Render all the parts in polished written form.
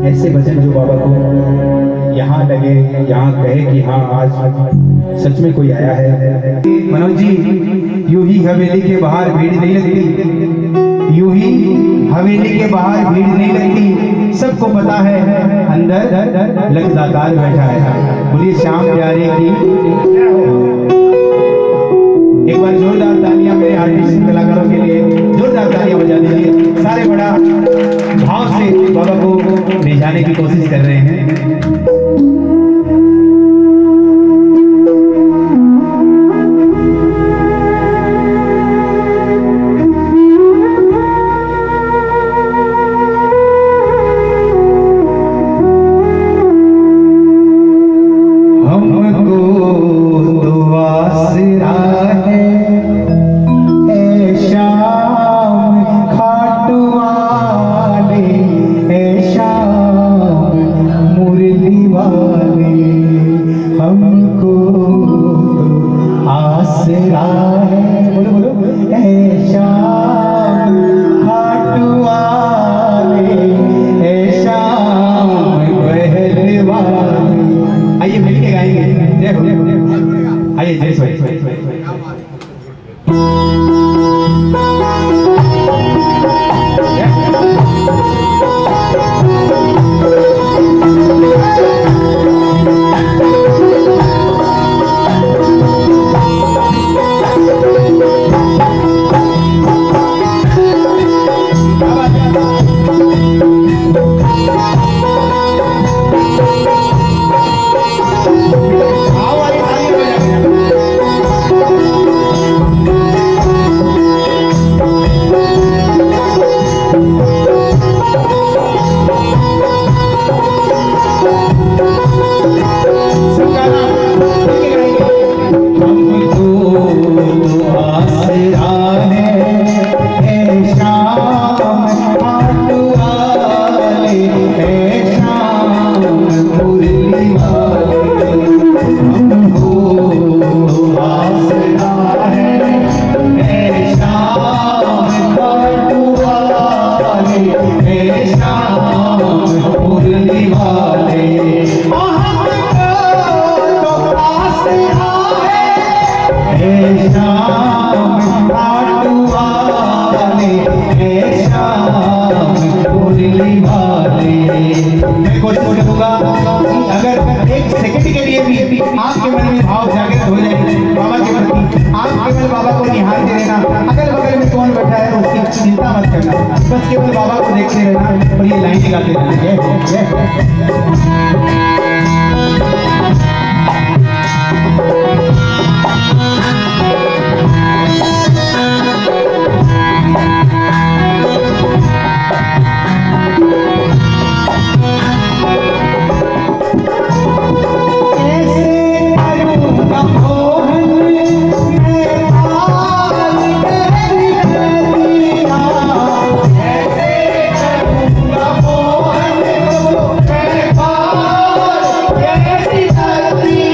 ऐसे भजन जो बाबा को यहाँ लगे, यहाँ कहे कि हाँ आज सच में कोई आया है। मनोज जी, यूं ही हवेली के बाहर भीड़ नहीं लगती, यूं ही हवेली के बाहर भीड़ नहीं लगती, सबको पता है अंदर लखदातार बैठा है। बोलिए श्याम प्यारे की। एक बार जोरदार तालियां मेरे आर्टिस्ट कलाकारों के लिए, जोरदार तालियां बजा दीजिए। सारे बड़ा भाव से बाबा को ले जाने की कोशिश कर रहे हैं। आइए मिलके गाएंगे। जय हो, आइए जय सो। मैं कोशिश करूंगा अगर एक सेकंड के लिए भी आपके मन में भाव जागृत हो जाए बाबा के प्रति, आप केवल बाबा को निहारते रहना, अगल बगल में कौन बैठा है उसकी चिंता मत करना, बस केवल बाबा को देखते रहना और ये लाइन गाते रहना। Happy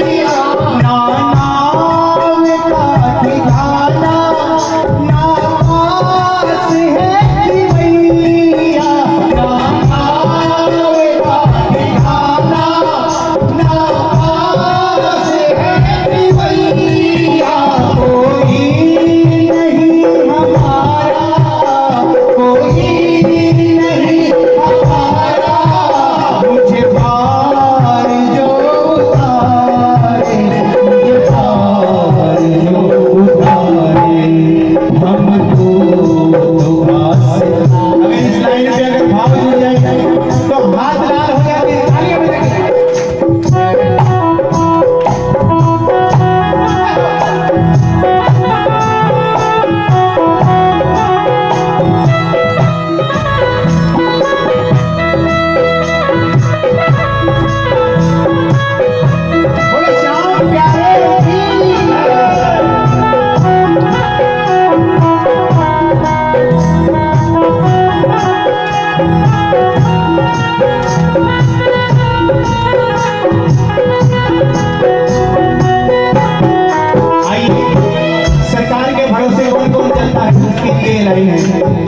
लाइन है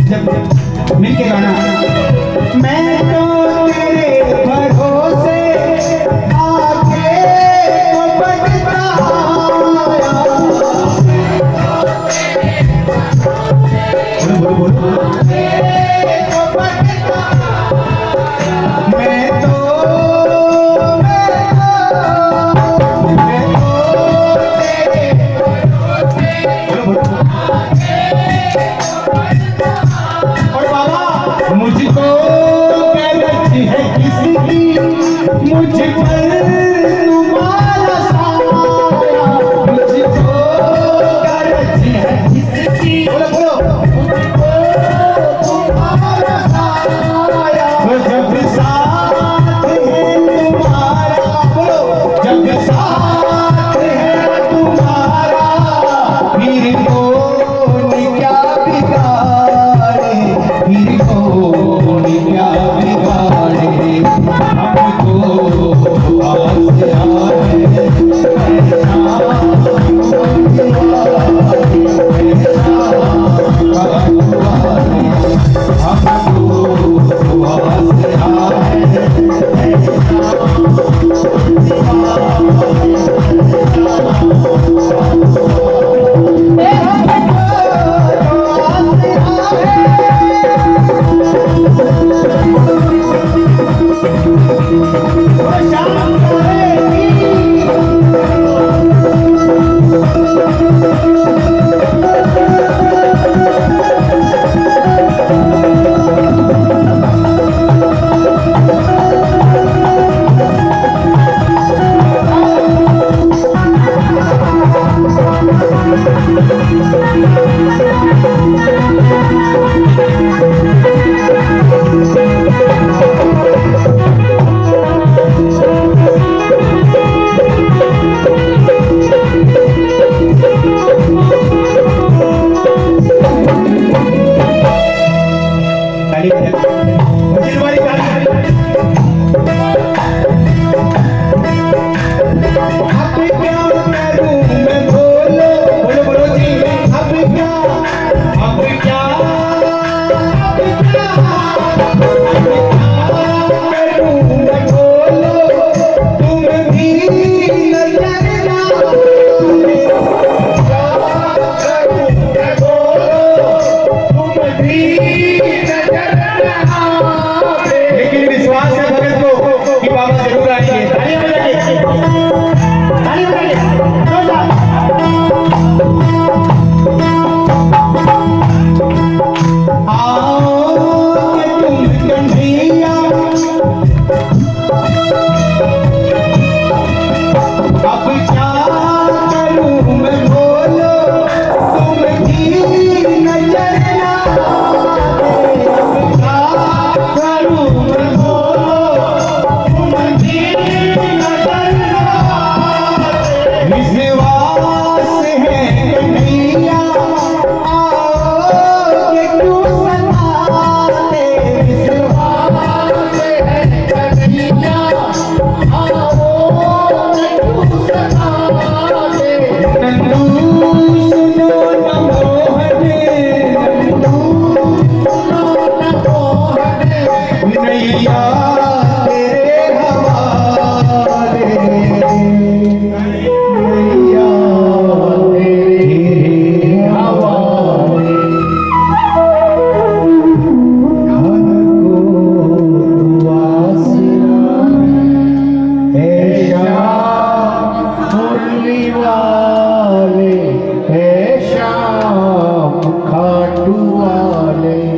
जब मिलके गाना। मैं तो तेरे भरोसे आके बढ़ता आया। बोलो बोलो बोलो। मुझको क्या रची है किसकी, मुझ पर तुम्हारा साया। मुझको क्या रची है किसकी, बोलो बोलो, मुझको तुम्हारा साया। जब साथ है तुम्हारा, बोलो, जब साथ है तुम्हारा, फिर कौन क्या बिगाड़े, फिर कौन क्या बिगाड़े। हमको आस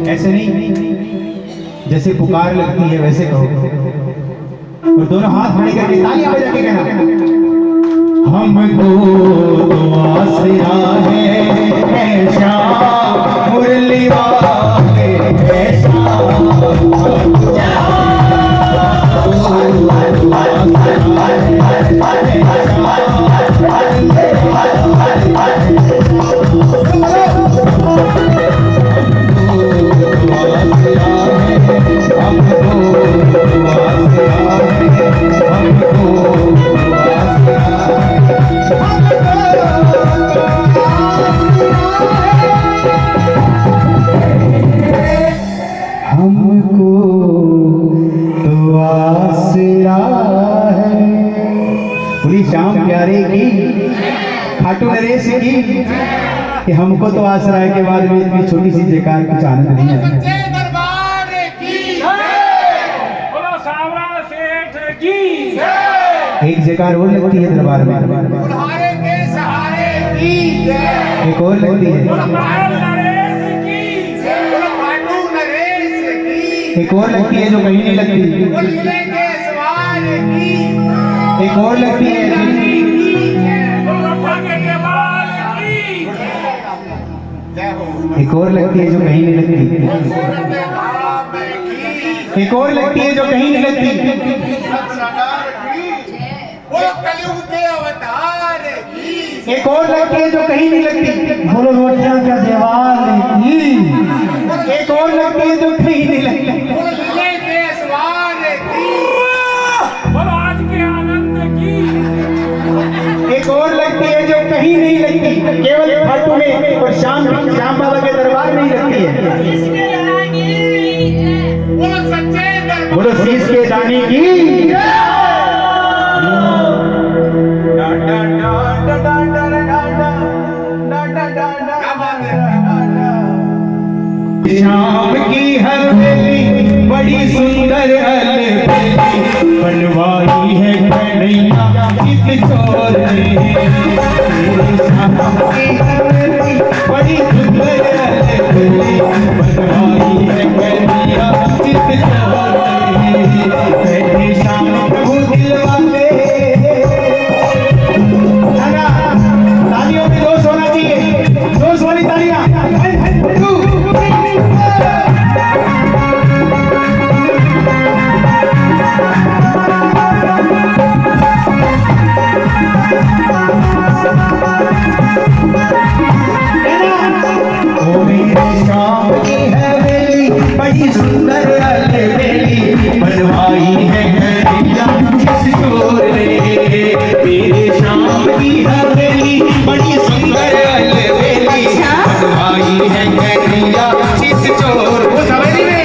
ऐसे नहीं, जैसे पुकार लगती है वैसे कहो, और दोनों हाथ खड़े करके तालियां बजा के कहना, हमको तो आसरा है श्याम मुरली वाले हमको तो आश्रय के बाद भी इतनी छोटी सी जयकार कुछ आनंद नहीं है। सच्चे दरबार की बोलो सावरा सेठ की एक जयकार और लगती है दरबार में, बुढ़ारे के सहारे की एक और लगती है, बोलो नरेश की बोलो पाटू नरेश की एक और लगती है जो कहीं नहीं लगती, बोले के सवार की एक और लगती है बोलो भाग्य के बाल की जय हो एक और लगती है जो कहीं नहीं लगती, एक और लगती है जो कहीं नहीं लगती, बोलो कलयुग के अवतार की एक और लगती है जो कहीं नहीं लगती, बोलो रोटियां का देवाल की, एक और लगती है जो कहीं नहीं लगती, बोलो लीले के सवार की बोलो आज के आनंद की एक और लगती है जो कहीं नहीं लगती, केवल फाटू में और श्याम बाबा के दरबार में ही लगती है। बोलो सच्चे दरबार बोलो शीश के दानी की। श्याम की हवेली बड़ी सुंदर अलबेली बनवाई है कन्हैया चित चोर ने। श्याम की हवेली बड़ी सुंदर अलबेली बनवाई है कन्हैया चित चोर ने। बैठे श्याम प्रभु दिल वाले, तालियों में जोश होना चाहिए, जोश वाली तालियां। बड़ी सुंदर अलबेली बनवाई है कन्हैया चित चोर ने। मेरे श्याम की हवेली बड़ी सुंदर अलबेली बनवाई है कन्हैया चित चोर। उस हवेली में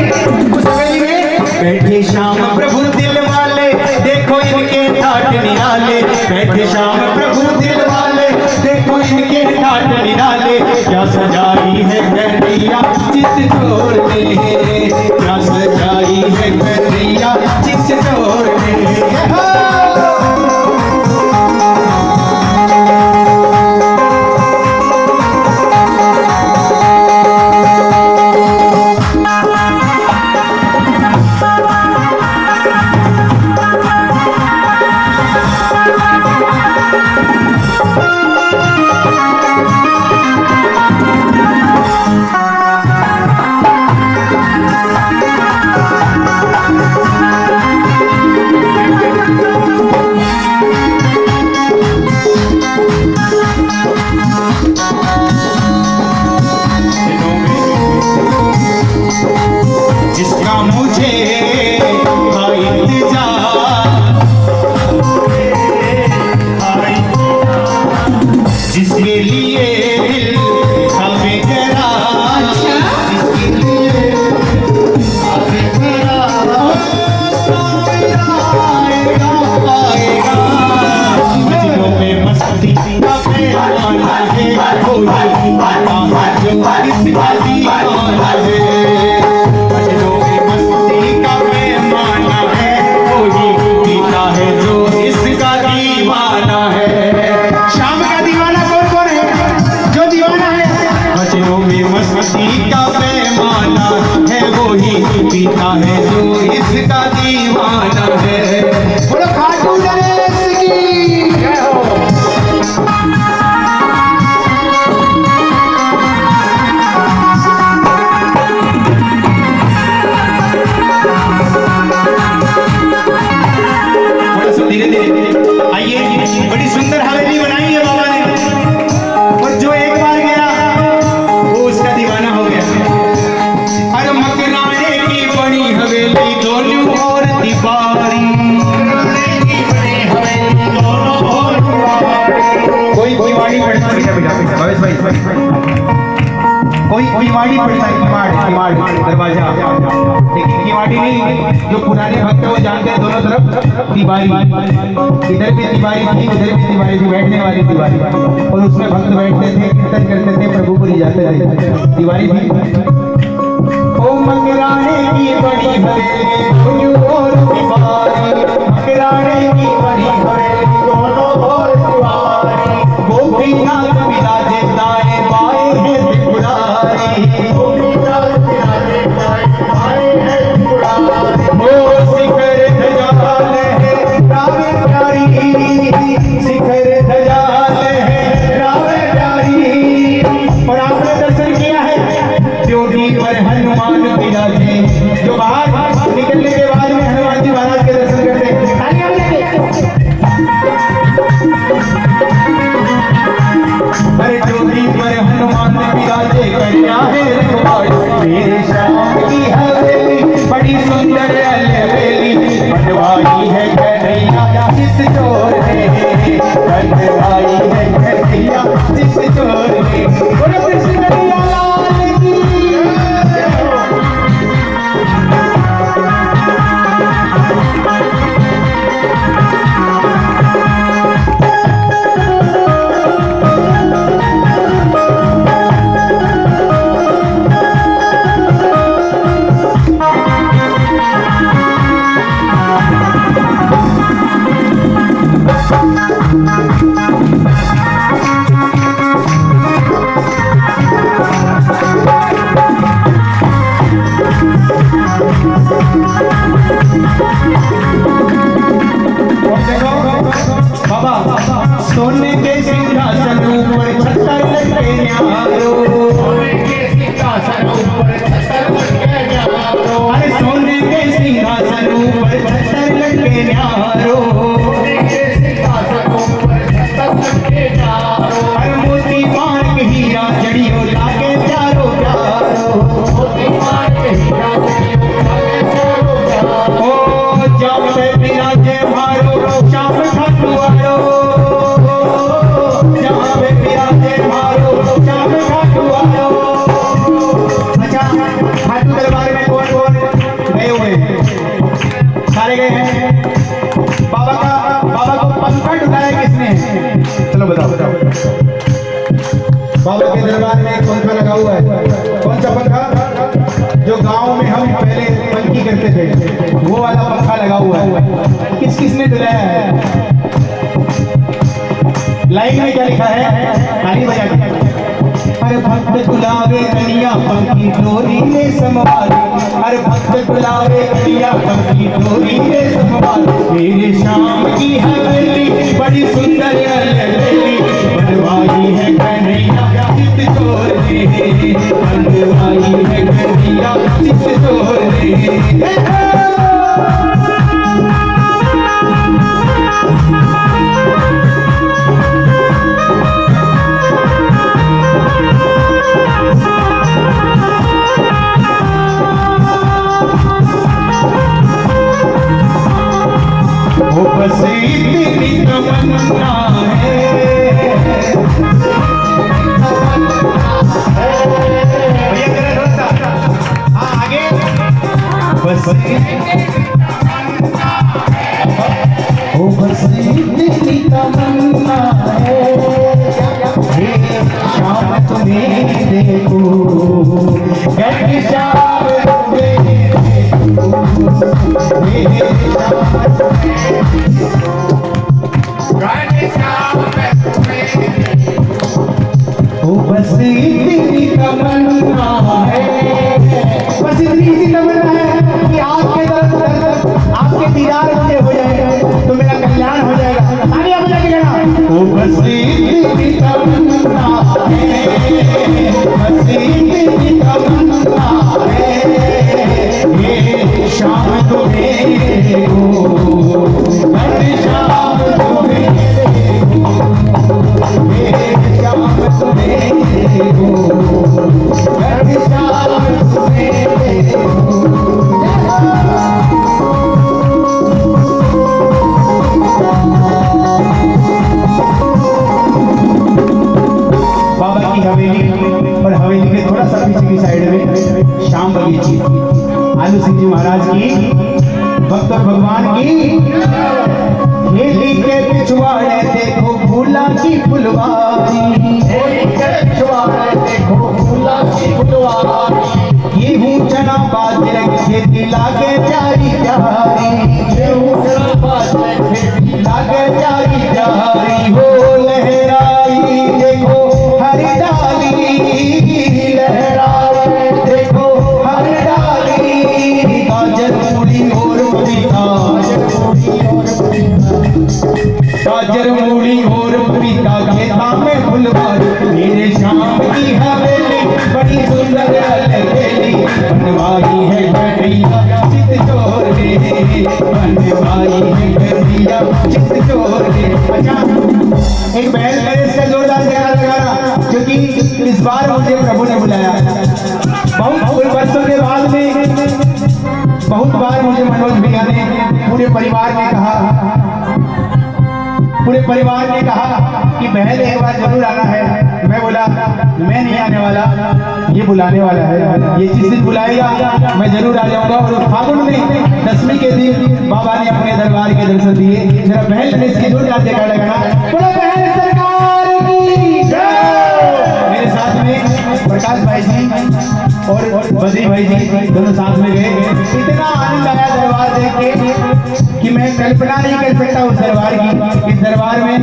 बैठे श्याम प्रभु दिल वाले, देखो इनके ठाट निराले, बैठे श्याम प्रभु दिल वाले, देखो इनके ठाट निराले, क्या सजाई है कन्हैया चित चोर ने, क्या सजाई है कन्हैया चित चोर ने। जिसका मुझे जिसके लिए दिल हमें करा, जिसके लिए हमें करा आएगा मजनू में मस्ती का पैमाना है, कोई आता है जो इसका दीवाना है। मजनू में मस्ती का पैमाना है, कोई पीता है जो इसका दीवाना है। श्याम का दीवाना कौन कौन है जो दीवाना है? मजनू में मस्ती का पैमाना है, वही पीता है जो इसका दीवाना है। बोलो खाटू नरेश की जय हो। धीरे धीरे आइए, बड़ी सुंदर हवेली बनाई है बाबा ने, और जो एक बार गया वो उसका दीवाना हो गया। अरे मकराने की बड़ी हवेली किवाड़ दरवाजा, लेकिन किवाड़ी नहीं, जो पुराने भक्त वो जानते हैं दोनों तरफ दीवारी, इधर भी दीवारी थी उधर भी दीवारी थी, बैठने वाली दीवारी, और उसमें भक्त बैठते थे, कीर्तन करते थे, प्रभु को ले जाते थे, दीवारी थी। ओ मकराने की बड़ी हवेली दोनों ओर दीवारी, मकराने की बड़ी हवेली दोनों ओर दीवारी, गोपीनाथ विराजे दाएं बाएं है त्रिपुरारी, गोपीनाथ विराजे दाएं बाएं है त्रिपुरारी, ओ शिखर ध्वजा लहरावे प्यारी, शिखर ध्वजा लहरावे प्यारी। और आपने दर्शन किया है ज्योति पर हनुमान विराजे, जो बाहर निकलने के बाद में हनुमान जी महाराज के दर्शन करते हैं। अरे ज्योति पर हनुमान विराजे कन्या है रखवाड़ी, मेरे श्याम की हवेली बड़ी सुंदर अलवेली, बनवाई है कन्हैया जिस चोर ने, बनवाई है कन्हैया जिस चोर ने। बोलो कृष्ण लाल की। सोने के सिंहासन ऊपर छतर लगे न्यारो, सोने के सिंहासन ऊपर छतर लगे न्यारो, अरे सोने के सिंहासन ऊपर छतर लगे न्यारो, सोने के सिंहासन ऊपर छतर लगे न्यारो, अरे मोती मार के हीरा जड़ियों लागे प्यारो प्यारो, मोती मार के हीरा जड़ियों लागे प्यारो प्यारो। ओ जाम पे विराजे मारो श्याम ठाकुरो, सारे गए हैं। बाबा को पंखा उठाया किसने? चलो बताओ। बाबा के दरबार में एक पंखा लगा हुआ है। कौन सा पंखा? जो गांव में हम पहले पंखी करते थे, वो वाला पंखा लगा हुआ है। किसने दिलाया है? लाइन में क्या लिखा है? ताली बजा के। अरे भक्त गुलाबे कलिया पंखी डोरी में समवारी, अरे भक्त गुलाबे कलिया पंखी डोरी में समवारी, मेरे श्याम की हवेली बड़ी सुंदर अलवेली, बनवाई है कन्हैया चित चोर ने, बनवाई है कन्हैया चित चोर ने। वो बस इतनी तमन्ना है, आगे बस वो बस इतनी तमन्ना है, शाम तुम्हें देखो कैसी शाम ओ बस इतनी तमन्ना है, बस इतनी सी तमन्ना है कि आपके दीदार मुझे हो जाएगा तो मेरा कल्याण हो जाएगा। आगे आप जाके कहना ओ बस इतनी तमन्ना है, बस इतनी तमन्ना है। श्याम बगीची आलू सिंह जी महाराज की भक्त और भगवान की खेली के पिछवाड़े देखो फूला की फुलवारी, देखो फूला की फुलवारी, गेहूं चना बाजरे की खेती लागे प्यारी प्यारी, गेहूं चना बाजरे की खेती लागे प्यारी प्यारी हो लहराई देखो हरी डाली, लहराई देखो हरी डाली, गाजर मूली और पपीता, गाजर मूली और पपीता खेता में फुलवारी, मेरे श्याम की हवेली बड़ी सुंदर हवेली, बनवाई है गठिया चित चोर ने, बनवाई है गठिया चित चोर ने। अच्छा एक बैल मेरे इसका जोरदार जयकार लगाना, क्योंकि इस बार मुझे प्रभु ने बुलाया। बहुत वर्षों के बाद में बहुत बार मुझे मनोज भैया ने पूरे परिवार ने कहा कि बहन एक बार जरूर आना है। मैं बोला मैं नहीं आने वाला, ये बुलाने वाला है, ये जिस दिन बुलाएगा मैं जरूर आ जाऊंगा। और फागुन में 10वीं के दिन बाबा ने अपने दरबार के दर्शन दिए। मेरा बहन ने इसकी जोरदार जयकार लगाना, बोलो बहन सरकार की जय। मेरे साथ में प्रकाश भाई जी और बद्री भाई जी दोनों साथ में गए। इतना आनंद आया दरबार देख के कि मैं कल्पना नहीं कर सकता उस दरबार की। इस दरबार में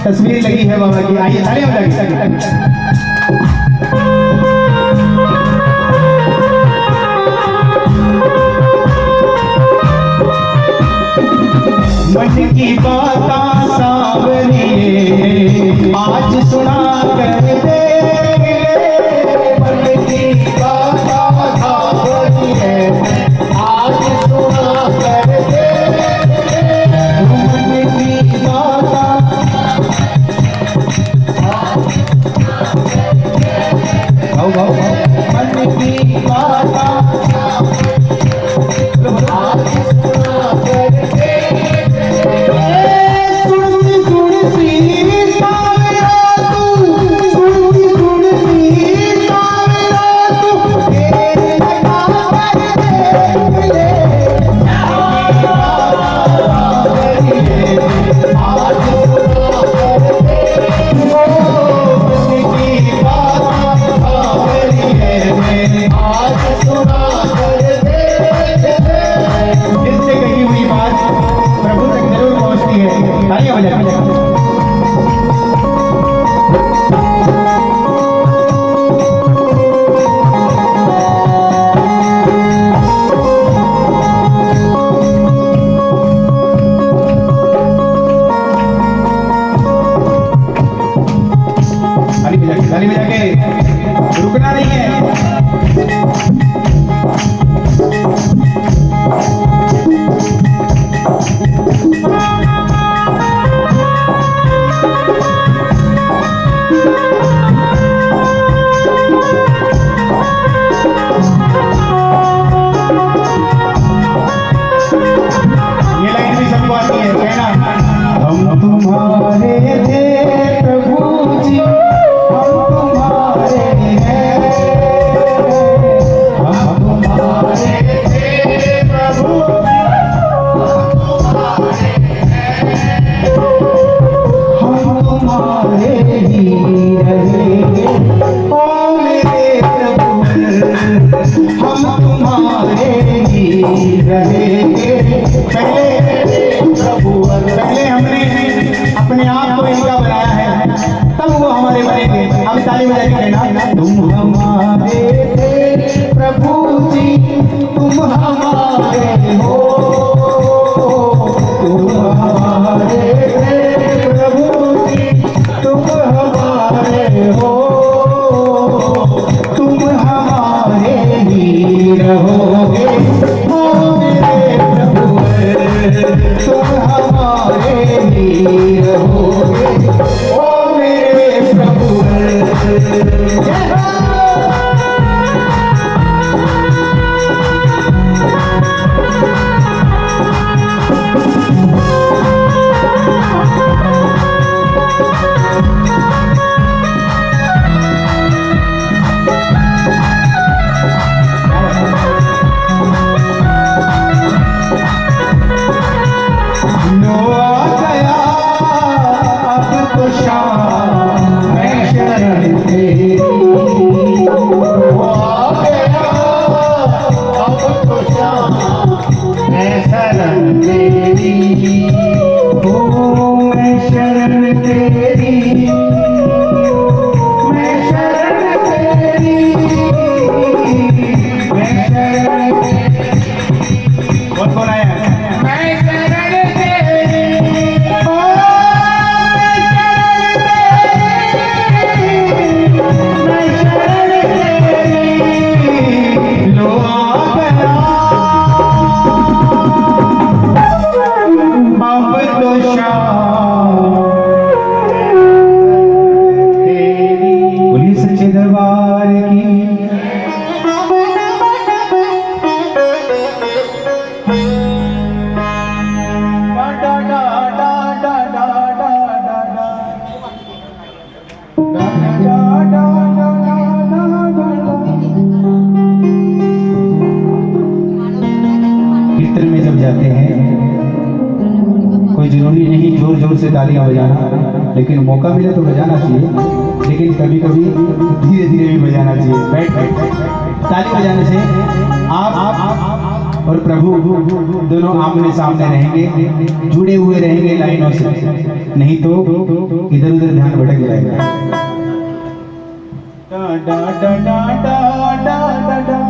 तस्वीर लगी है बाबा की, आइए तालियां बजाइए। मन की बात सावरिए आज सुना कर दे, मन की बात सावरिए आज सुना कर दे, मन की बात गाओ गाओ मन की बात आज सुना कर दे, ताली बजा के रुकना नहीं है। ये लाइन भी सबको आती है, कहना हम तुम्हारे थे प्रभु जी, हम तुम्हारे हैं, हम तुम्हारे हे प्रभु हम तुम्हारे ही रहेंगे, ओ मेरे प्रभु हम तुम्हारे ही रहेंगे। पहले हमने अपने आप को इनका बनाया है, तब वो हमारे बनेंगे। अब ताली बजा के कहना तुम हमारे थे प्रभु जी, तुम हमारे हो, तुम हमारे थे प्रभु जी, तुम हमारे हो, तुम हमारे ही रहोगे, ओ मेरे प्रभु तुम हमारे ही रहोगे, ओ मेरे प्रभु। मंदिर में जब जाते हैं, कोई जरूरी नहीं जोर जोर से तालियां बजाना, लेकिन मौका मिले तो बजाना चाहिए, लेकिन कभी कभी धीरे धीरे भी बजाना चाहिए। बैठ ताली बजाने से आप और प्रभु दोनों आमने सामने रहेंगे, जुड़े हुए रहेंगे लाइनों से, नहीं तो इधर उधर ध्यान भटक जाएगा। डा डा डा डा डा डा डा